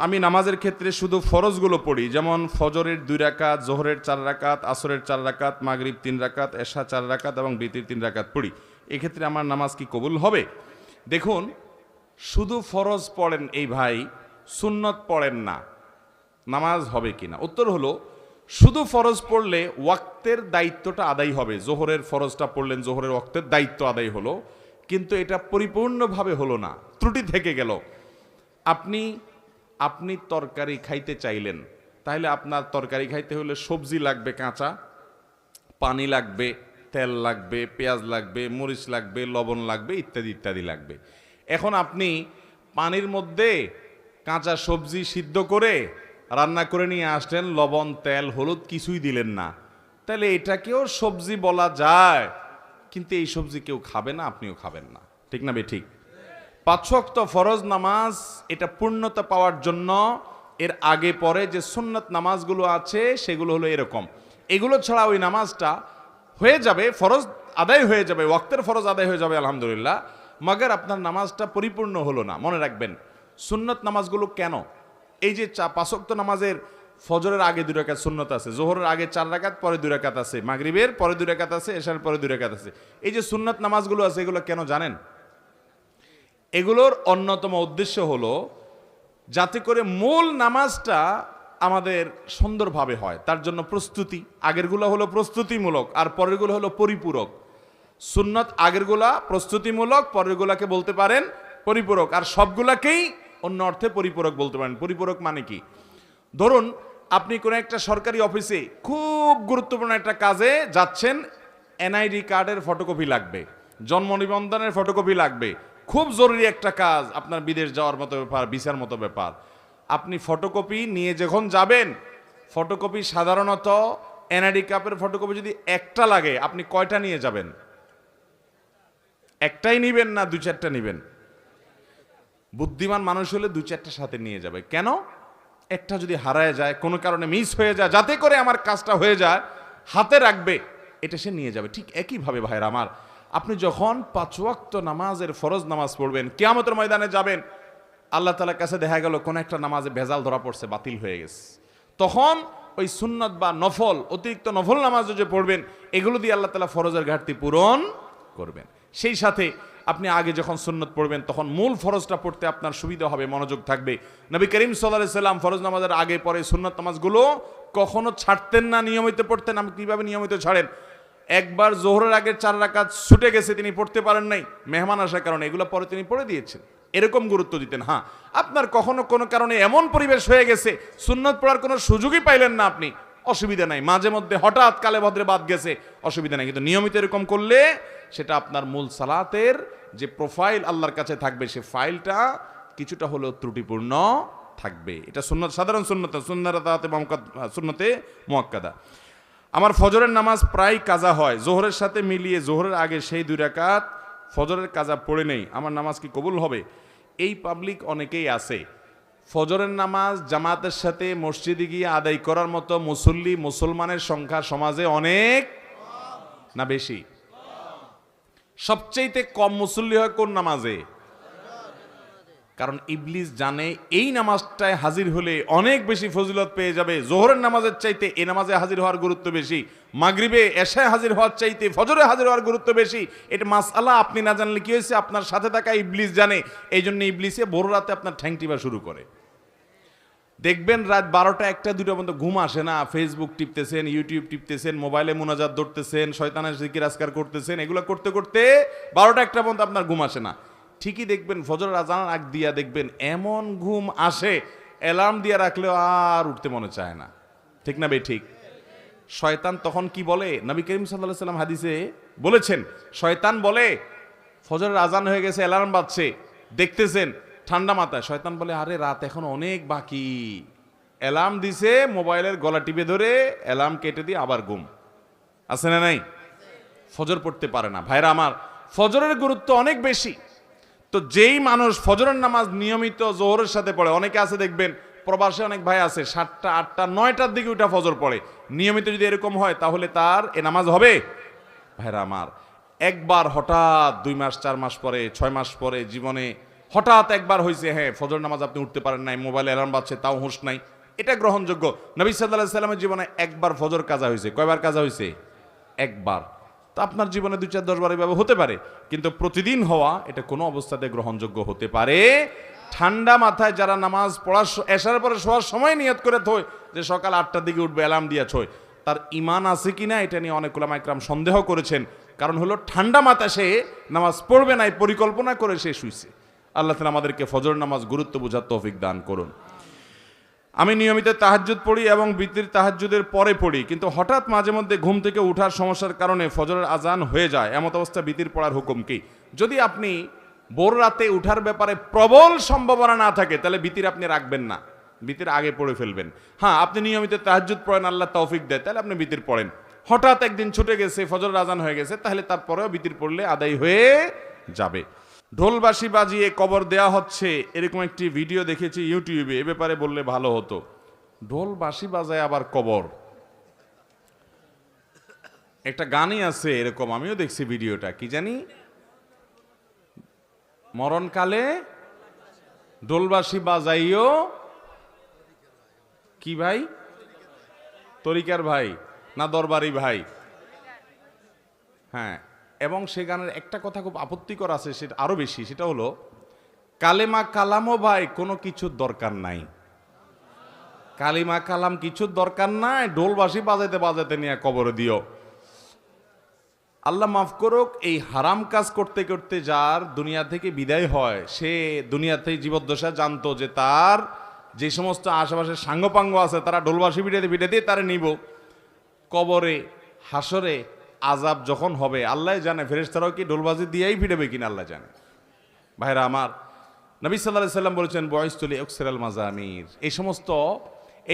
আমি নামাজের ক্ষেত্রে শুধু ফরজগুলো পড়ি, যেমন ফজরের 2 রাকাত, জোহরের 4 রাকাত, আসরের 4 রাকাত, মাগরিব 3 রাকাত, এশা 4 রাকাত এবং বিতির 3 রাকাত পড়ি। এক্ষেত্রে আমার নামাজ কি কবুল হবে? দেখুন, শুধু ফরজ পড়েন এই ভাই, সুন্নত পড়েন না, নামাজ হবে কিনা? উত্তর হলো, শুধু ফরজ পড়লে ওয়াক্তের দায়িত্বটা আদায় হবে। জোহরের ফরজটা পড়লেন, জোহরের ওয়াক্তের দায়িত্ব আদায় হলো, কিন্তু এটা পরিপূর্ণভাবে হলো না, ত্রুটি থেকে গেল। আপনি তরকারি খাইতে চাইলেন, তাহলে আপনার তরকারি খাইতে হলে সবজি লাগবে কাঁচা, পানি লাগবে, তেল লাগবে, পেঁয়াজ লাগবে, মরিচ লাগবে, লবণ লাগবে, ইত্যাদি ইত্যাদি লাগবে। এখন আপনি পানির মধ্যে কাঁচা সবজি সিদ্ধ করে রান্না করে নিয়ে আসলেন, লবণ, তেল, হলুদ কিছুই দিলেন না, তাহলে এটাকেও সবজি বলা যায়, কিন্তু এই সবজি কেউ খাবে না, আপনিও খাবেন না। ঠিক না ঠিক? 5 ওয়াক্ত ফরজ নামাজ এটা পূর্ণতা পাওয়ার জন্য এর আগে পরে যে সুন্নত নামাজগুলো আছে সেগুলো হলো এরকম। এগুলো ছাড়া ওই নামাজটা হয়ে যাবে, ফরজ আদায় হয়ে যাবে, ওয়াক্তের ফরজ আদায় হয়ে যাবে আলহামদুলিল্লাহ, মাগার আপনার নামাজটা পরিপূর্ণ হলো না। মনে রাখবেন, সুন্নত নামাজগুলো কেন, এই যে 5 ওয়াক্ত নামাজের ফজরের আগে 2 রাকাত সুন্নত আছে, জোহরের আগে 4 রাকাত, পরে 2 রাকাত আছে, মাগরিবের পরে 2 রাকাত আছে, এশার পরে 2 রাকাত আছে, এই যে সুন্নত নামাজগুলো আছে এগুলো কেন জানেন? এগুলোর অন্যতম উদ্দেশ্য হলো যাতে করে মূল নামাজটা আমাদের সুন্দরভাবে হয়, তার জন্য প্রস্তুতি। আগেরগুলো হলো প্রস্তুতিমূলক আর পরেরগুলো হলো পরিপূরক। সুন্নত আগেরগুলা প্রস্তুতিমূলক, পরেরগুলাকে বলতে পারেন পরিপূরক, আর সবগুলাকেই অন্য অর্থে পরিপূরক বলতে পারেন। পরিপূরক মানে কি? ধরুন আপনি কোনো একটা সরকারি অফিসে খুব গুরুত্বপূর্ণ একটা কাজে যাচ্ছেন, এনআইডি কার্ডের ফটোকপি লাগবে, জন্ম নিবন্ধনের ফটোকপি লাগবে, খুব জরুরি একটা কাজ, আপনার বিদেশ যাওয়ার মতো ব্যাপার, ভিসার মতো ব্যাপার। আপনি ফটোকপি নিয়ে যখন যাবেন, ফটোকপি সাধারণত এনআইডি কার্ডের ফটোকপি যদি একটা লাগে, আপনি কয়টা নিয়ে যাবেন? একটাই নিবেন না 2-4টা নিবেন? বুদ্ধিমান মানুষ হলে 2-4টা সাথে নিয়ে যাবে। কেন? একটা যদি হারায় যায়, কোনো কারণে মিস হয়ে যায়, যাতে করে আমার কাজটা হয়ে যায়, হাতে রাখবে, এটা সে নিয়ে যাবে। ঠিক একইভাবে ভাইরা আমার, আপনি যখন 5 ওয়াক্ত নামাজের ফরজ নামাজ পড়বেন, কিয়ামতের ময়দানে যাবেন, আল্লাহ তাআলার কাছে দেখা গেল কোন একটা নামাজে ভেজাল ধরা পড়ছে, বাতিল হয়ে গেছে, তখন ওই সুন্নত বা নফল, অতিরিক্ত নফল নামাজ যে পড়বেন, এগুলো দিয়ে আল্লাহ তাআলা ফরজের ঘাটতি পূরণ করবেন। সেই সাথে আপনি আগে যখন সুন্নত পড়বেন, তখন মূল ফরজটা পড়তে আপনার সুবিধা হবে, মনোযোগ থাকবে। নবী করিম সাল্লাল্লাহু আলাইহি সাল্লাম ফরজ নামাজের আগে পরে সুন্নত নামাজগুলো কখনো ছাড়তেন না, নিয়মিত পড়তেন। আপনি কিভাবে নিয়মিত ছাড়েন? একবার জোহরের আগে 4 রাকাত ছুটে গেছে, তিনি পড়তে পারেন নাই মেহমান আসার কারণে, এগুলো পরে তিনি পড়ে দিয়েছেন, এরকম গুরুত্ব দিতেন। হ্যাঁ, আপনার কখনো কোনো কারণে এমন পরিবেশ হয়ে গেছে সুন্নত পড়ার কোনো সুযোগই পাইলেন না আপনি, অসুবিধা নাই, মাঝে মধ্যে হঠাৎ কালে ভদ্রে বাদ গেছে, অসুবিধা নাই, কিন্তু নিয়মিত এরকম করলে সেটা আপনার মূল সালাতের যে প্রোফাইল আল্লাহর কাছে থাকবে, সে ফাইলটা কিছুটা হলেও ত্রুটিপূর্ণ থাকবে। এটা সুন্নত, সাধারণ সুন্নত, সুন্নতে মুআক্কাদা। আমার ফজরের নামাজ প্রায় কাজা হয়, জোহরের সাথে মিলিয়ে জোহরের আগে সেই 2 রাকাত ফজরের কাজা পড়ে নেই, আমার নামাজ কি কবুল হবে? এই পাবলিক অনেকেই আছে, ফজরের নামাজ জামাতের সাথে মসজিদে গিয়ে আদায় করার মতো মুসল্লি, মুসলমানের সংখ্যা সমাজে অনেক না বেশি? সবচেয়ে কম মুসল্লি হয় কোন নামাজে? কারণ ইবলিস জানে এই নামাজটায় হাজির হলে অনেক বেশি ফজিলত পেয়ে যাবে, জোহরের নামাজের চাইতে এই নামাজে হাজির হওয়ার গুরুত্ব বেশি, মাগরিবে এশায় হাজির হওয়ার চাইতে ফজরে হাজির হওয়ার গুরুত্ব বেশি। এটা মাসআলা আপনি না জানলে কি হয়েছে, আপনার সাথে থাকা ইবলিস জানে, এই জন্য ইবলিসে ভোর রাতে আপনার ঠ্যাং টিপা শুরু করে। দেখবেন রাত 12টা 1টা 2টা পর্যন্ত ঘুম আসে না, ফেসবুক টিপতেছেন, ইউটিউব টিপতেছেন, মোবাইলে মুনাজাত ধরতেছেন, শয়তানের জিকির আজকার করতেছেন, এগুলো করতে করতে 12টা 1টা পর্যন্ত আপনার ঘুম আসে না। ঠিকই দেখবেন ফজরের আজানের আগ দিয়া দেখবেন এমন ঘুম আসে, অ্যালার্ম দিয়ে রাখলেও আর উঠতে মনে চায় না। ঠিক না বে ঠিক? শয়তান তখন কি বলে? নবী করিম সাল্লাল্লাহু আলাইহি সাল্লাম হাদিসে বলেছেন, শয়তান বলে ফজরের আজান হয়ে গেছে, অ্যালার্ম বাজছে, দেখতেছেন ঠান্ডা মাথায়, শয়তান বলে আরে রাত এখন অনেক বাকি, অ্যালার্ম দিছে, মোবাইলের গলা টিপে ধরে অ্যালার্ম কেটে দিয়ে আবার ঘুম। আছে না নাই? ফজর পড়তে পারে না। ভাইরা আমার, ফজরের গুরুত্ব অনেক বেশি। তো যেই মানুষ ফজরের নামাজ নিয়মিত জোহরের সাথে পড়ে, অনেকে আছে দেখবেন প্রবাসে অনেক ভাই আছে 7টা 8টা 9টার দিকে উঠা ফজর পড়ে, নিয়মিত যদি এরকম হয় তাহলে তার এ নামাজ হবে? ভাইরা আমার, একবার হঠাৎ 2 মাস 4 মাস পরে 6 মাস পরে জীবনে হঠাৎ একবার হয়েছে, হ্যাঁ ফজর নামাজ আপনি উঠতে পারেন নাই, মোবাইলে অ্যালার্ম বাজছে তাও হুঁশ নাই, এটা গ্রহণযোগ্য। নবী সাল্লাল্লাহু আলাইহি সাল্লামের জীবনে একবার ফজর কাজা হয়েছে। কয়বার কাজা হয়েছে? একবার। তো আপনার জীবনে 2, 4, 10 বার এভাবে হতে পারে, কিন্তু প্রতিদিন হওয়া এটা কোনো অবস্থাতে গ্রহণযোগ্য হতে পারে। ঠান্ডা মাথায় যারা নামাজ পড়ার এশার পরে শোয়ার সময় নিয়ত করে থয় যে সকাল 8টার দিকে উঠবে, অ্যালার্ম দিয়ে ছয়, তার ঈমান আছে কিনা এটা নিয়ে অনেক উলামা ইকরাম সন্দেহ করেছেন। কারণ হলো ঠান্ডা মাথায় সে নামাজ পড়বে না, পরিকল্পনা করে সে শুইছে। আল্লাহ তাআলা আমাদেরকে ফজর নামাজ গুরুত্ব বোঝার তৌফিক দান করুন। আমি নিয়মিত তাহাজ্জুদ পড়ি এবং বিতির তাহাজ্জুদের পরে পড়ি, কিন্তু হঠাৎ মাঝে মধ্যে ঘুম থেকে ওঠার সমস্যার কারণে ফজরের আজান হয়ে যায়। এমত অবস্থা বিতির পড়ার হুকুম কি? যদি আপনি ভোর রাতে উঠার ব্যাপারে প্রবল সম্ভাবনা না থাকে তাহলে বিতির আপনি রাখবেন না, বিতির আগে পড়ে ফেলবেন। হ্যাঁ, আপনি নিয়মিত তাহাজ্জুদ পড়েন, আল্লাহ তৌফিক দেয়, তাহলে আপনি বিতির পড়েন। হঠাৎ একদিন ছুটে গেছে, ফজরের আজান হয়ে গেছে, তাহলে তারপরেও বিতির পড়লে আদায় হয়ে যাবে। ঢোলবাঁশি বাজিয়ে কবর দেয়া হচ্ছে, এরকম একটি ভিডিও দেখেছি ইউটিউবে, এ ব্যাপারে বললে ভালো হতো। ঢোলবাঁশি বাজায় আবার কবর, একটা গানই আছে এরকম, আমিও দেখছি ভিডিওটা, কি জানি, মরণকালে ঢোলবাঁশি বাজাইও, কি ভাই, তরিকার ভাই না দরবারি ভাই? হ্যাঁ, এবং সে গানের একটা কথা খুব আপত্তিকর আছে, সেটা আরো বেশি, সেটা হলো কালেমা কালামও ভাই কোনো কিছুর দরকার নাই, কালিমা কালাম কিছুর দরকার নাই, ঢোলবাঁশি বাজাইতে বাজাইতে নিয়ে কবরে দিও। আল্লাহ মাফ করুক, এই হারাম কাজ করতে করতে যার দুনিয়া থেকে বিদায় হয়, সে দুনিয়াতেই জীবদ্দশা জানতো যে তার যে সমস্ত আশেপাশে সাঙ্গপাঙ্গ আছে তারা ঢোলবাঁশি পিটাতে পিটাতে তারা নিব কবরে, হাসরে আজাব যখন হবে আল্লাহ জানে, ফেরেশতারাও কি ঢোলবাজি দিয়েই ফিরবে কিনা আল্লাহ জানে। ভাইরা আমার, নবী সাল্লাল্লাহু আলাইহি সাল্লাম বলেছেন বয়স্ত লি আকসিরাল মাজামির,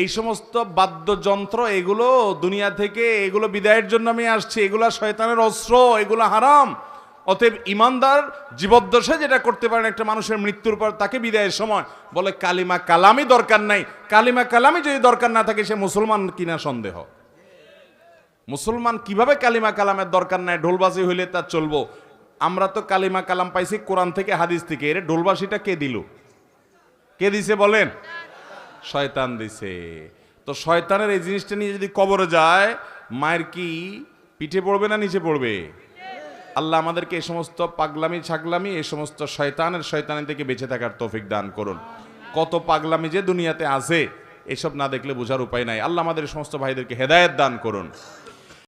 এই সমস্ত বাদ্যযন্ত্র এগুলো দুনিয়া থেকে এগুলো বিদায়ের জন্য আমি আসছি, এগুলা শয়তানের অস্ত্র, এগুলো হারাম। অতএব ইমানদার জীবদ্দশায় যেটা করতে পারেন একটা মানুষের মৃত্যুর পর তাকে বিদায়ের সময় বলে কালিমা কালামই দরকার নাই। কালিমা কালামই যদি দরকার না থাকে সে মুসলমান কিনা সন্দেহ। মুসলমান কিভাবে কালিমা কালামের দরকার নাই, ঢোলবাজি হইলে তা চলবো? আমরা তো কালিমা কালাম পাইছি কোরআন থেকে, হাদিস থেকে। এর ঢোলবাজিটা কে দিল? কে দিছে বলেন? শয়তান দিছে। তো শয়তানের এই জিনিসটা নিয়ে যদি কবরে যায়, মায়ের কি পিঠে পড়বে না নিচে পড়বে? আল্লাহ আমাদেরকে এই সমস্ত পাগলামি ছাগলামি, এই সমস্ত শয়তানি থেকে বেঁচে থাকার তৌফিক দান করুন। কত পাগলামি যে দুনিয়াতে আছে, এসব না দেখলে বোঝার উপায় নাই। আল্লাহ আমাদের সমস্ত ভাইদেরকে হেদায়েত দান করুন।